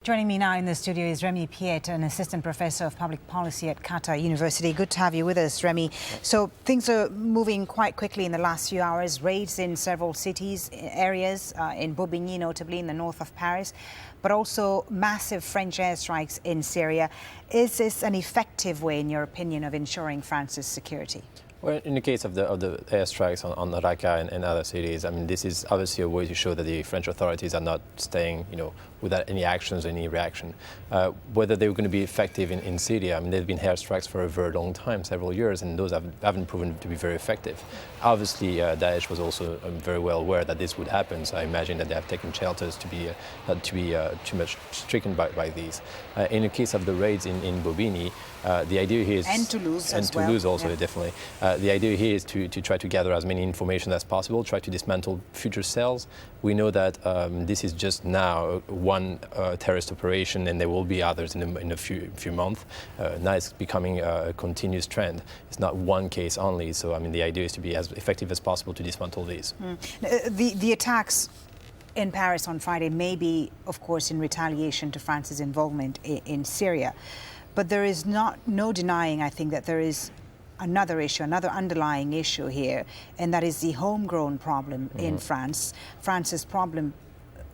Joining me now in the studio is Remi Piet, an assistant professor of public policy at Qatar University. Good to have you with us, Remi. So things are moving quite quickly in the last few hours. Raids in several cities, areas, in Bobigny notably in the north of Paris, but also massive French airstrikes in Syria. Is this an effective way, in your opinion, of ensuring France's security? Well, in the case of the airstrikes on Raqqa and other cities, I mean, this is obviously a way to show that the French authorities are not staying, without any actions or any reaction. Whether they were going to be effective in Syria, I mean, there have been airstrikes for a very long time, several years, and those haven't proven to be very effective. Obviously, Daesh was also very well aware that this would happen, so I imagine that they have taken shelters to be not to be too much stricken by these. In the case of the raids in Bobigny, the idea here is... And Toulouse as well. Toulouse also, yeah. Definitely. The idea here is to try to gather as many information as possible, try to dismantle future cells. We know that this is just now one terrorist operation, and there will be others in a few months. Now it's becoming a continuous trend. It's not one case only, so I mean the idea is to be as effective as possible to dismantle these. The attacks in Paris on Friday may be, of course, in retaliation to France's involvement in Syria. But there is no denying, I think, that there is another issue, another underlying issue here, and that is the homegrown problem in France. France's problem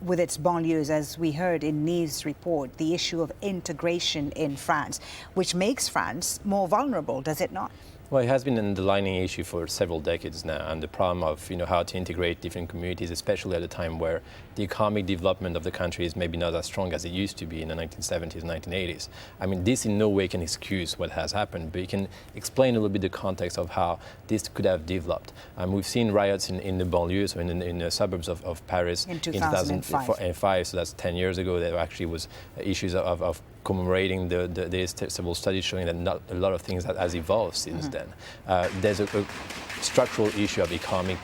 with its banlieues, as we heard in Nive's report, the issue of integration in France, which makes France more vulnerable, does it not? Well, it has been an underlying issue for several decades now, and the problem of how to integrate different communities, especially at a time where the economic development of the country is maybe not as strong as it used to be in the 1970s, 1980s. I mean, this in no way can excuse what has happened, but it can explain a little bit the context of how this could have developed. We've seen riots in the banlieues, so in the suburbs of Paris in 2005. So that's 10 years ago. There actually was issues of commemorating there's several studies showing that not a lot of things has evolved since then. There's a structural issue of economic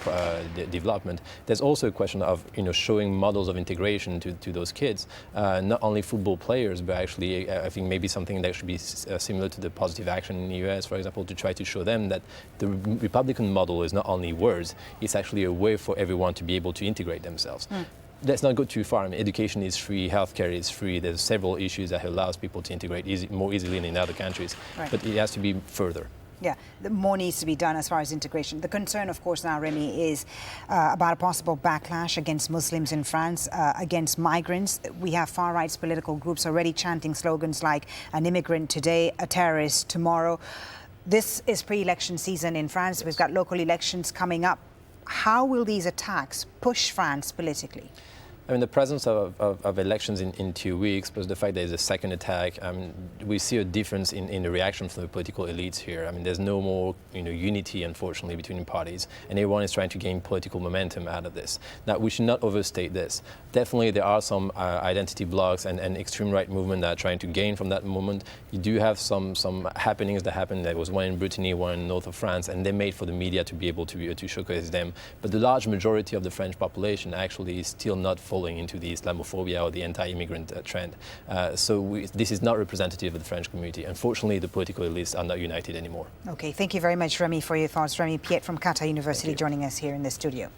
development. There's also a question of showing models of integration to those kids, not only football players, but actually I think maybe something that should be similar to the positive action in the US, for example, to try to show them that the Republican model is not only words, it's actually a way for everyone to be able to integrate themselves. Let's not go too far. I mean, education is free, healthcare is free. There's several issues that allows people to integrate more easily than in other countries. Right. But it has to be further. Yeah, more needs to be done as far as integration. The concern, of course, now, Remi, is about a possible backlash against Muslims in France, against migrants. We have far-right political groups already chanting slogans like "an immigrant today, a terrorist tomorrow." This is pre-election season in France. Yes. We've got local elections coming up. How will these attacks push France politically? I mean, the presence of elections in 2 weeks, plus the fact there's a second attack, we see a difference in the reaction from the political elites here. I mean, there's no more unity, unfortunately, between parties, and everyone is trying to gain political momentum out of this. Now, we should not overstate this. Definitely, there are some identity blocs and extreme right movement that are trying to gain from that movement. You do have some happenings that happened. There was one in Brittany, one in the north of France, and they made for the media to be able to showcase them. But the large majority of the French population actually is still not falling into the Islamophobia or the anti-immigrant trend. So this is not representative of the French community. Unfortunately, the political elites are not united anymore. Okay, thank you very much, Remi, for your thoughts. Remi Piet from Qatar University joining us here in the studio.